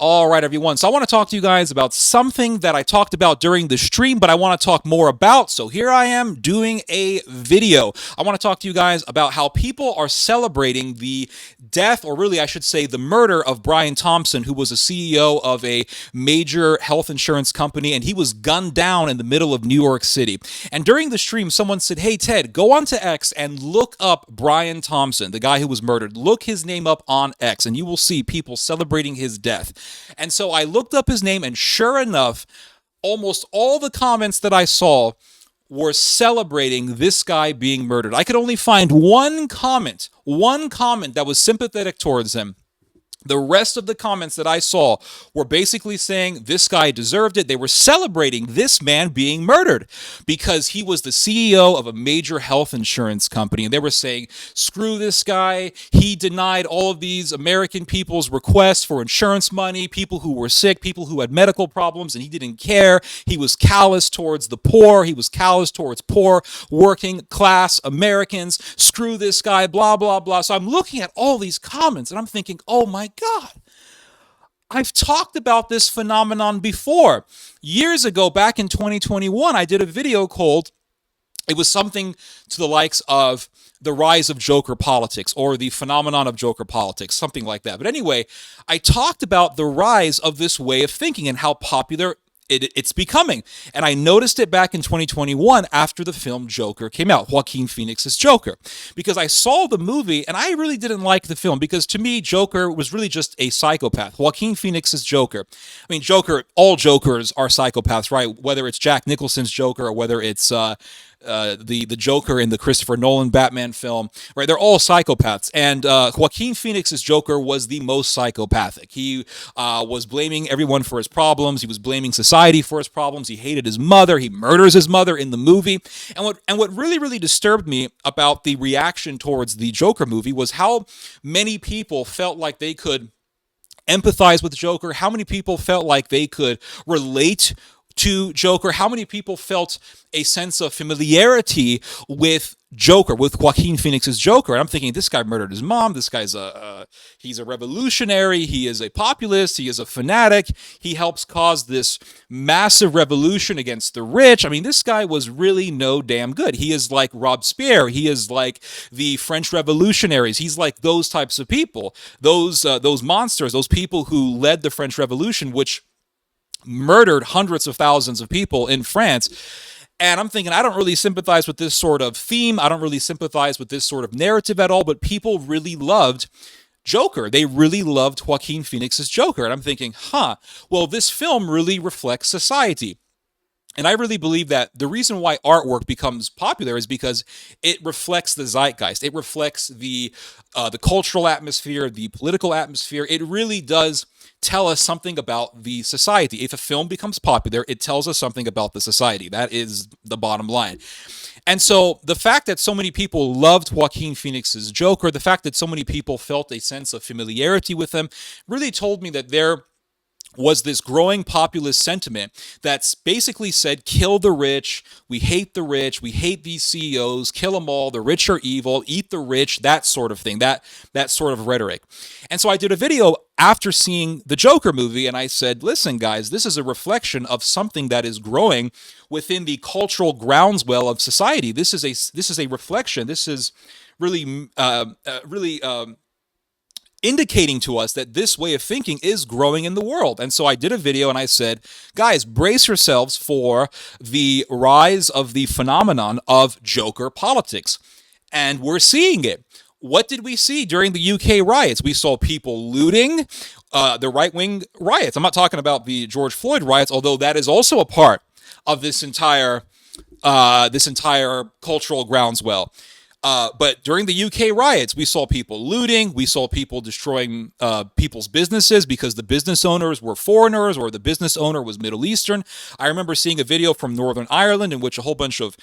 All right, everyone. So I want to talk to you guys about something that I talked about during the stream, but I want to talk more about. So here I am doing a video. I want to talk to you guys about how people are celebrating the death, or really I should say the murder of Brian Thompson, who was a CEO of a major health insurance company, and he was gunned down in the middle of New York City. And during the stream, someone said, "Hey, Ted, go onto X and look up Brian Thompson, the guy who was murdered. Look his name up on X, and you will see people celebrating his death." And so I looked up his name, and sure enough, almost all the comments that I saw were celebrating this guy being murdered. I could only find one comment that was sympathetic towards him. The rest of the comments that I saw were basically saying this guy deserved it. They were celebrating this man being murdered because he was the CEO of a major health insurance company. And they were saying, screw this guy. He denied all of these American people's requests for insurance money, people who were sick, people who had medical problems, and he didn't care. He was callous towards the poor. He was callous towards poor, working class Americans. Screw this guy, blah, blah, blah. So I'm looking at all these comments and I'm thinking, oh my God, I've talked about this phenomenon before. Years ago, back in 2021, I did a video called, it was something to the likes of the rise of Joker politics or the phenomenon of Joker politics, something like that. But anyway, I talked about the rise of this way of thinking and how popular it's becoming. And I noticed it back in 2021 after the film Joker came out, Joaquin Phoenix's Joker, because I saw the movie and I really didn't like the film because to me, Joker was really just a psychopath. Joaquin Phoenix's Joker. I mean, Joker, all Jokers are psychopaths, right? Whether it's Jack Nicholson's Joker or whether it's the Joker in the Christopher Nolan Batman film, right? They're all psychopaths. And Joaquin Phoenix's Joker was the most psychopathic. He was blaming everyone for his problems. He was blaming society for his problems. He hated his mother. He murders his mother in the movie. And what really, really disturbed me about the reaction towards the Joker movie was how many people felt like they could empathize with Joker, how many people felt like they could relate to Joker, how many people felt a sense of familiarity with Joker, with Joaquin Phoenix's Joker. And I'm thinking, this guy murdered his mom. This guy's he's a revolutionary. He is a populist. He is a fanatic. He helps cause this massive revolution against the rich. I mean, this guy was really no damn good. He is like Robespierre. He is like the French revolutionaries. He's like those types of people, those monsters, those people who led the French Revolution, which murdered hundreds of thousands of people in France. And I'm thinking, I don't really sympathize with this sort of theme. I don't really sympathize with this sort of narrative at all, but people really loved Joker. They really loved Joaquin Phoenix's Joker. And I'm thinking, well, this film really reflects society. And I really believe that the reason why artwork becomes popular is because it reflects the zeitgeist. It reflects the cultural atmosphere, the political atmosphere. It really does tell us something about the society. If a film becomes popular, it tells us something about the society. That is the bottom line. And so the fact that so many people loved Joaquin Phoenix's Joker, the fact that so many people felt a sense of familiarity with him, really told me that there was this growing populist sentiment that's basically said, kill the rich, we hate these CEOs, kill them all, the rich are evil, eat the rich, that sort of thing, that sort of rhetoric. And so I did a video after seeing the Joker movie, and I said, listen, guys, this is a reflection of something that is growing within the cultural groundswell of society. This is a reflection. This is really indicating to us that this way of thinking is growing in the world. And so I did a video and I said, guys, brace yourselves for the rise of the phenomenon of Joker politics. And we're seeing it. What did we see during the UK riots? We saw people looting, the right-wing riots. I'm not talking about the George Floyd riots, although that is also a part of this entire cultural groundswell. But during the UK riots, we saw people looting, we saw people destroying people's businesses because the business owners were foreigners or the business owner was Middle Eastern. I remember seeing a video from Northern Ireland in which a whole bunch of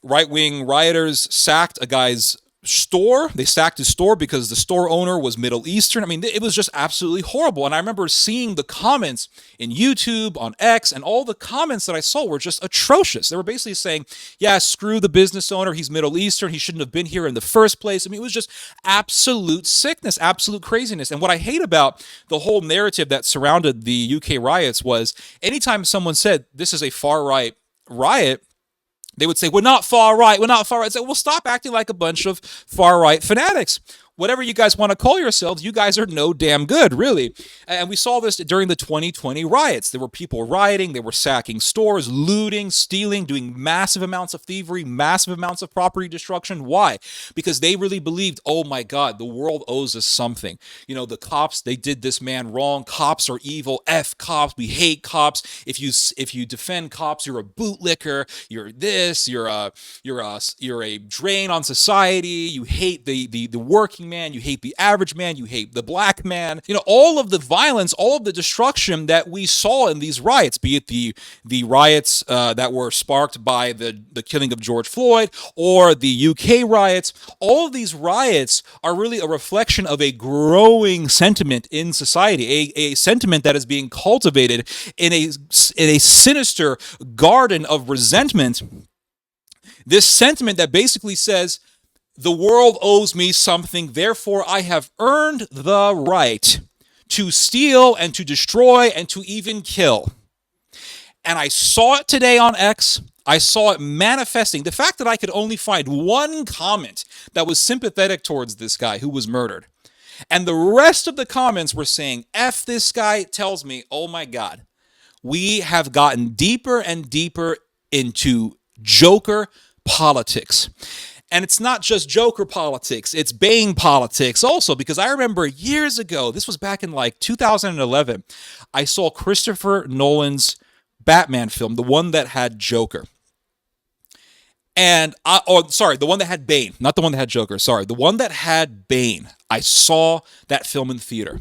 right-wing rioters sacked a guy's store. They sacked his store because the store owner was Middle Eastern. I mean, it was just absolutely horrible. And I remember seeing the comments in YouTube, on X, and all the comments that I saw were just atrocious. They were basically saying, yeah, screw the business owner. He's Middle Eastern. He shouldn't have been here in the first place. I mean, it was just absolute sickness, absolute craziness. And what I hate about the whole narrative that surrounded the UK riots was anytime someone said this is a far right riot, they would say, we're not far right, we're not far right. I'd say, well, stop acting like a bunch of far right fanatics. Whatever you guys want to call yourselves, you guys are no damn good, really. And we saw this during the 2020 riots. There were people rioting, they were sacking stores, looting, stealing, doing massive amounts of thievery, massive amounts of property destruction. Why? Because they really believed, oh my God, the world owes us something. You know, the cops, they did this man wrong. Cops are evil. F cops. We hate cops. If you defend cops, you're a bootlicker. You're this. You're a drain on society. You hate the working man, you hate the average man, you hate the black man. You know, all of the violence, all of the destruction that we saw in these riots, be it the riots that were sparked by the killing of George Floyd or the UK riots, all of these riots are really a reflection of a growing sentiment in society, a sentiment that is being cultivated in a sinister garden of resentment. This sentiment that basically says, the world owes me something, therefore I have earned the right to steal and to destroy and to even kill. And I saw it today on X. I saw it manifesting. The fact that I could only find one comment that was sympathetic towards this guy who was murdered. And the rest of the comments were saying, F this guy, tells me, oh my God, we have gotten deeper and deeper into Joker politics. And it's not just Joker politics, it's Bane politics also, because I remember years ago, this was back in like 2011, I saw Christopher Nolan's Batman film, the one that had Joker. And, the one that had Bane, not the one that had Joker, sorry, the one that had Bane. I saw that film in theater.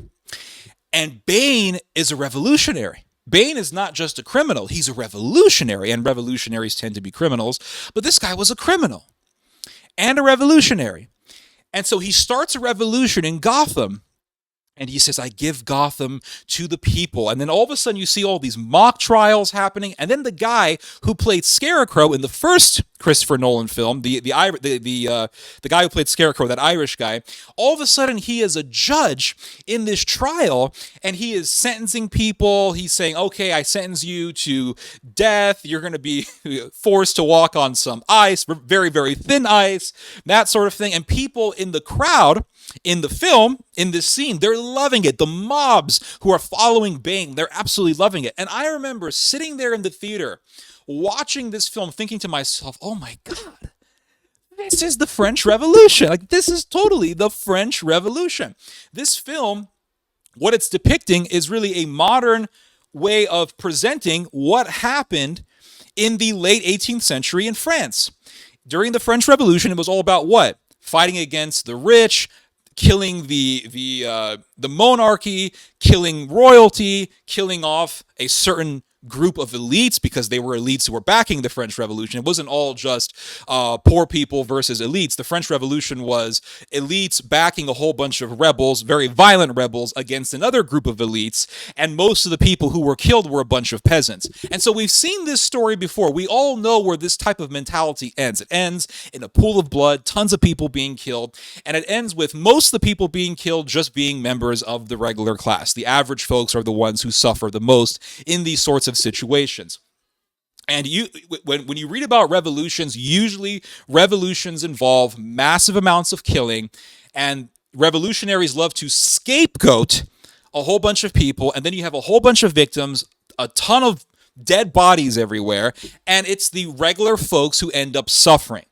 And Bane is a revolutionary. Bane is not just a criminal, he's a revolutionary, and revolutionaries tend to be criminals, but this guy was a criminal and a revolutionary. And so he starts a revolution in Gotham. And he says, I give Gotham to the people. And then all of a sudden you see all these mock trials happening. And then the guy who played Scarecrow in the first Christopher Nolan film, the guy who played Scarecrow, that Irish guy, all of a sudden he is a judge in this trial and he is sentencing people. He's saying, okay, I sentence you to death. You're going to be forced to walk on some ice, very, very thin ice, that sort of thing. And people in the crowd, in the film, in this scene, they're loving it. The mobs who are following Bane, they're absolutely loving it. And I remember sitting there in the theater, watching this film, thinking to myself, oh my God, this is the French Revolution. Like, this is totally the French Revolution. This film, what it's depicting is really a modern way of presenting what happened in the late 18th century in France. During the French Revolution, it was all about what? Fighting against the rich, killing the monarchy, killing royalty, killing off a certain group of elites because they were elites who were backing the French Revolution. It wasn't all just poor people versus elites. The French Revolution was elites backing a whole bunch of rebels, very violent rebels, against another group of elites, and most of the people who were killed were a bunch of peasants. And so we've seen this story before. We all know where this type of mentality ends. It ends in a pool of blood, tons of people being killed, and it ends with most of the people being killed just being members of the regular class. The average folks are the ones who suffer the most in these sorts of situations. And when you read about revolutions, usually revolutions involve massive amounts of killing, and revolutionaries love to scapegoat a whole bunch of people, and then you have a whole bunch of victims, a ton of dead bodies everywhere, and it's the regular folks who end up suffering.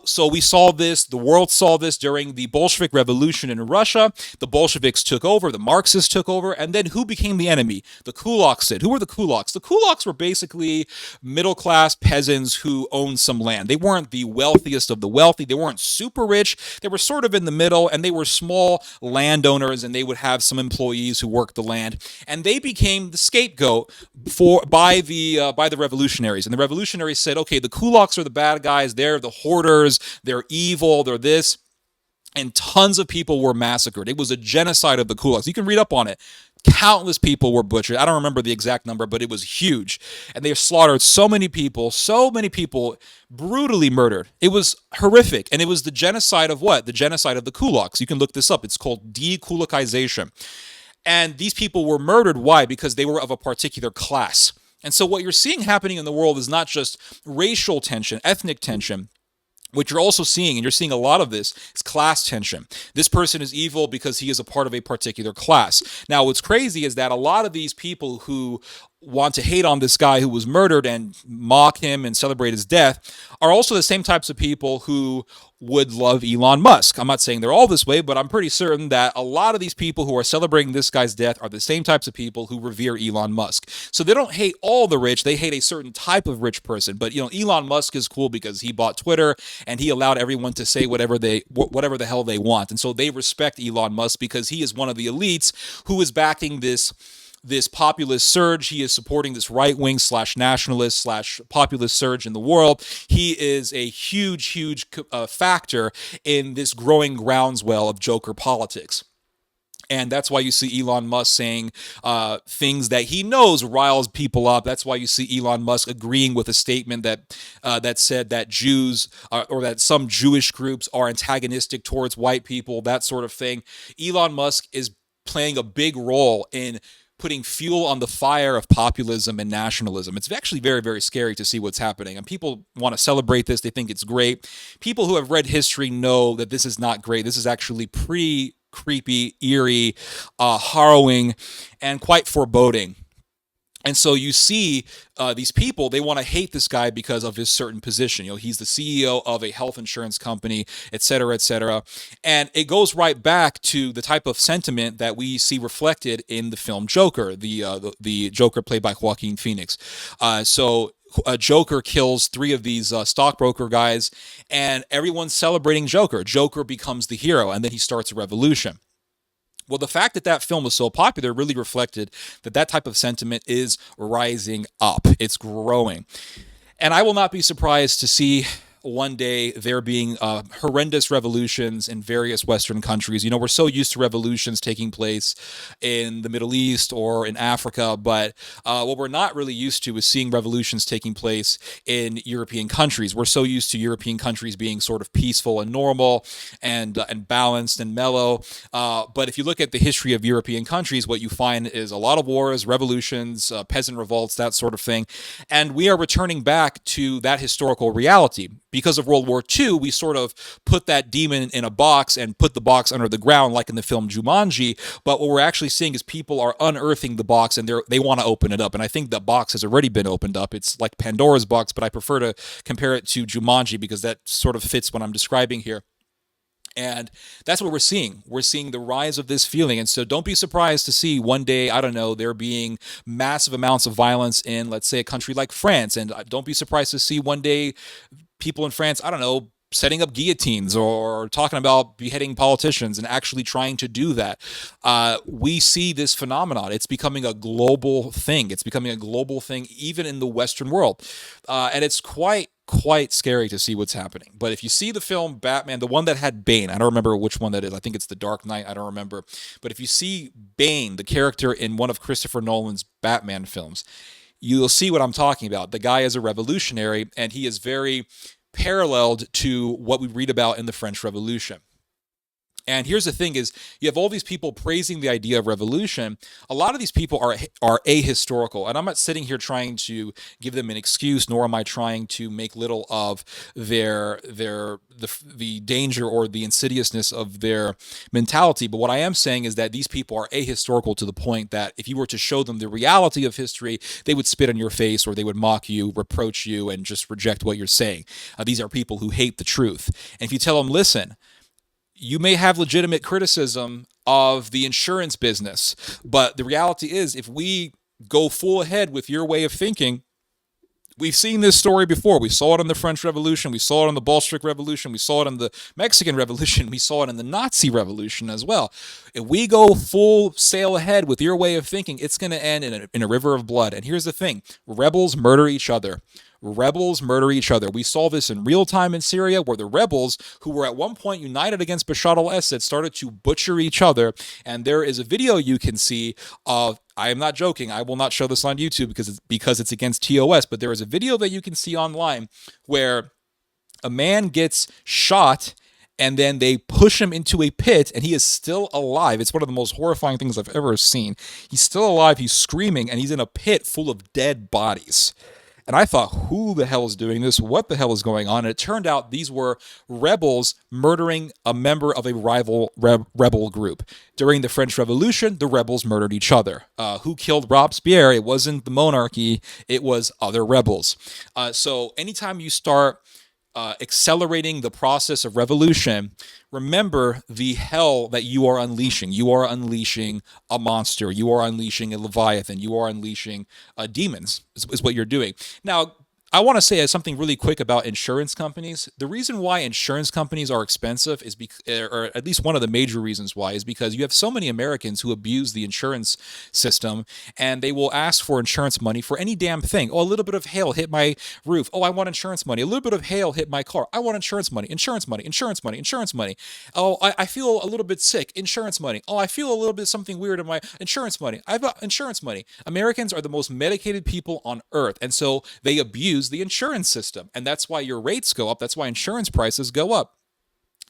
So we saw this, the world saw this during the Bolshevik Revolution in Russia. The Bolsheviks took over, the Marxists took over, and then who became the enemy? The kulaks did. Who were the kulaks? The kulaks were basically middle-class peasants who owned some land. They weren't the wealthiest of the wealthy. They weren't super rich. They were sort of in the middle, and they were small landowners, and they would have some employees who worked the land. And they became the scapegoat by the revolutionaries. And the revolutionaries said, okay, the kulaks are the bad guys. They're the hoarders. They're evil. They're this. and tons of people were massacred. It was a genocide of the kulaks. You can read up on it. Countless people were butchered. I don't remember the exact number, but it was huge. And they slaughtered so many people brutally murdered. It was horrific. And it was the genocide of what? The genocide of the kulaks. You can look this up. It's called dekulakization. And these people were murdered. Why? Because they were of a particular class. And so what you're seeing happening in the world is not just racial tension, ethnic tension. What you're also seeing, and you're seeing a lot of this, is class tension. This person is evil because he is a part of a particular class. Now, what's crazy is that a lot of these people who want to hate on this guy who was murdered and mock him and celebrate his death are also the same types of people who would love Elon Musk. I'm not saying they're all this way, but I'm pretty certain that a lot of these people who are celebrating this guy's death are the same types of people who revere Elon Musk. So they don't hate all the rich, they hate a certain type of rich person. But Elon Musk is cool because he bought Twitter and he allowed everyone to say whatever the hell they want. And so they respect Elon Musk because he is one of the elites who is backing this populist surge. He is supporting this right-wing / nationalist / populist surge in the world. He is a huge factor in this growing groundswell of Joker politics. And that's why you see Elon Musk saying things that he knows riles people up. That's why you see Elon Musk agreeing with a statement that said that Jews or that some Jewish groups are antagonistic towards white people, that sort of thing. Elon Musk is playing a big role in putting fuel on the fire of populism and nationalism. It's actually very, very scary to see what's happening. And people want to celebrate this. They think it's great. People who have read history know that this is not great. This is actually pretty creepy, eerie, harrowing, and quite foreboding. And so you see these people, they want to hate this guy because of his certain position. He's the CEO of a health insurance company, et cetera, et cetera. And it goes right back to the type of sentiment that we see reflected in the film Joker, the Joker played by Joaquin Phoenix. So Joker kills 3 of these stockbroker guys, and everyone's celebrating Joker. Joker becomes the hero, and then he starts a revolution. Well, the fact that that film was so popular really reflected that type of sentiment is rising up. It's growing. And I will not be surprised to see one day there being horrendous revolutions in various Western countries. We're so used to revolutions taking place in the Middle East or in Africa, but what we're not really used to is seeing revolutions taking place in European countries. We're so used to European countries being sort of peaceful and normal and balanced and mellow. But if you look at the history of European countries, what you find is a lot of wars, revolutions, peasant revolts, that sort of thing. And we are returning back to that historical reality. Because of World War II, we sort of put that demon in a box and put the box under the ground like in the film Jumanji. But what we're actually seeing is people are unearthing the box and they want to open it up. And I think the box has already been opened up. It's like Pandora's box, but I prefer to compare it to Jumanji because that sort of fits what I'm describing here. And that's what we're seeing. We're seeing the rise of this feeling. And so don't be surprised to see one day, I don't know, there being massive amounts of violence in, let's say, a country like France. And don't be surprised to see one day people in France, I don't know, setting up guillotines or talking about beheading politicians and actually trying to do that. We see this phenomenon. It's becoming a global thing. It's becoming a global thing even in the Western world. And it's quite scary to see what's happening. But if you see the film Batman, the one that had Bane, I don't remember which one that is. I think it's The Dark Knight. I don't remember. But if you see Bane, the character in one of Christopher Nolan's Batman films, you'll see what I'm talking about. The guy is a revolutionary, and he is very paralleled to what we read about in the French Revolution. And here's the thing is, you have all these people praising the idea of revolution. A lot of these people are ahistorical. And I'm not sitting here trying to give them an excuse, nor am I trying to make little of the danger or the insidiousness of their mentality. But what I am saying is that these people are ahistorical to the point that if you were to show them the reality of history, they would spit on your face or they would mock you, reproach you, and just reject what you're saying. These are people who hate the truth. And if you tell them, listen, you may have legitimate criticism of the insurance business, but the reality is if we go full ahead with your way of thinking, we've seen this story before. We saw it in the French Revolution. We saw it in the Bolshevik Revolution. We saw it in the Mexican Revolution. We saw it in the Nazi Revolution as well. If we go full sail ahead with your way of thinking, it's going to end in a river of blood. And here's the thing. Rebels murder each other. rebels murder each other. We saw this in real time in Syria, where the rebels, who were at one point united against Bashar al-Assad, started to butcher each other. And there is a video you can see of, I am not joking, I will not show this on YouTube because it's against TOS, but there is a video that you can see online where a man gets shot and then they push him into a pit and he is still alive. It's one of the most horrifying things I've ever seen. He's still alive, he's screaming, and he's in a pit full of dead bodies. And I thought, who the hell is doing this? What the hell is going on? And it turned out these were rebels murdering a member of a rival rebel group. During the French Revolution, the rebels murdered each other. Who killed Robespierre? It wasn't the monarchy, it was other rebels. So anytime you start accelerating the process of revolution, remember the hell that you are unleashing. You are unleashing a monster. You are unleashing a Leviathan. You are unleashing demons, is what you're doing. Now, I want to say something really quick about insurance companies. The reason why insurance companies are expensive is or at least one of the major reasons why, is because you have so many Americans who abuse the insurance system, and they will ask for insurance money for any damn thing. Oh, a little bit of hail hit my roof. Oh, I want insurance money. A little bit of hail hit my car. I want insurance money, insurance money, insurance money, insurance money. Oh, I feel a little bit sick. Insurance money. Oh, I feel a little bit something weird in my insurance money. I've got insurance money. Americans are the most medicated people on earth, and so they abuse the insurance system, and that's why your rates go up. That's why insurance prices go up.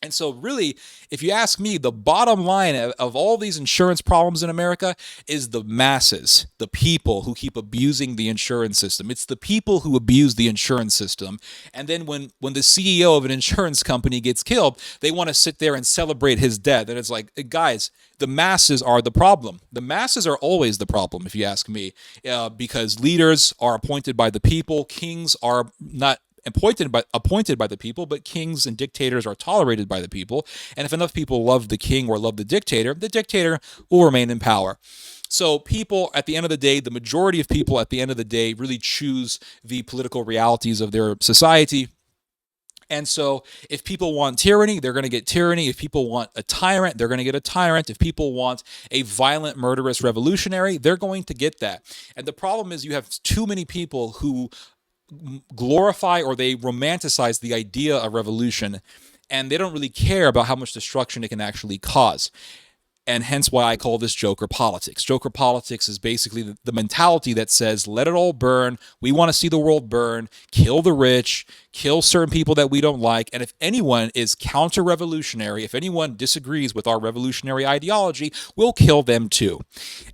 And so really, if you ask me, the bottom line of all these insurance problems in America is the masses, the people who keep abusing the insurance system. It's the people who abuse the insurance system. And then when the CEO of an insurance company gets killed, they want to sit there and celebrate his death. And it's like, guys, the masses are the problem. The masses are always the problem, if you ask me, because leaders are appointed by the people. Kings are not appointed by the people, but kings and dictators are tolerated by the people. And if enough people love the king or love the dictator will remain in power. So people, at the end of the day, the majority of people at the end of the day really choose the political realities of their society. And so if people want tyranny, they're going to get tyranny. If people want a tyrant, they're going to get a tyrant. If people want a violent, murderous revolutionary, they're going to get that. And the problem is you have too many people who glorify or they romanticize the idea of revolution, and they don't really care about how much destruction it can actually cause. And hence why I call this Joker politics. Joker politics is basically the mentality that says, let it all burn. We want to see the world burn, kill the rich, kill certain people that we don't like. And if anyone is counter-revolutionary, if anyone disagrees with our revolutionary ideology, we'll kill them too.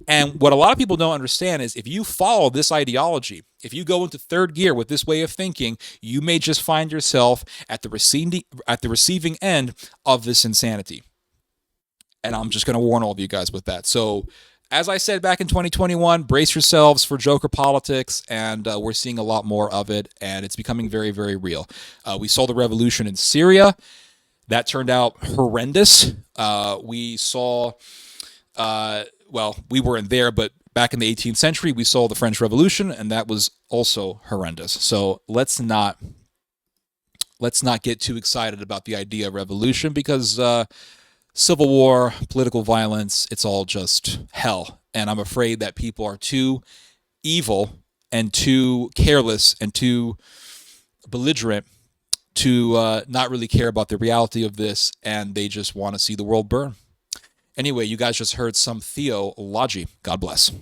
And what a lot of people don't understand is if you follow this ideology, if you go into third gear with this way of thinking, you may just find yourself at the receiving end of this insanity. And I'm just going to warn all of you guys with that. So, as I said back in 2021, brace yourselves for Joker politics, and we're seeing a lot more of it, and it's becoming very, very real. We saw the revolution in Syria. That turned out horrendous. We saw, well, we weren't there, but back in the 18th century, we saw the French Revolution, and that was also horrendous. So let's not get too excited about the idea of revolution, because civil war, political violence, it's all just hell. And I'm afraid that people are too evil and too careless and too belligerent to not really care about the reality of this, and they just want to see the world burn. Anyway, you guys just heard some theology. God bless.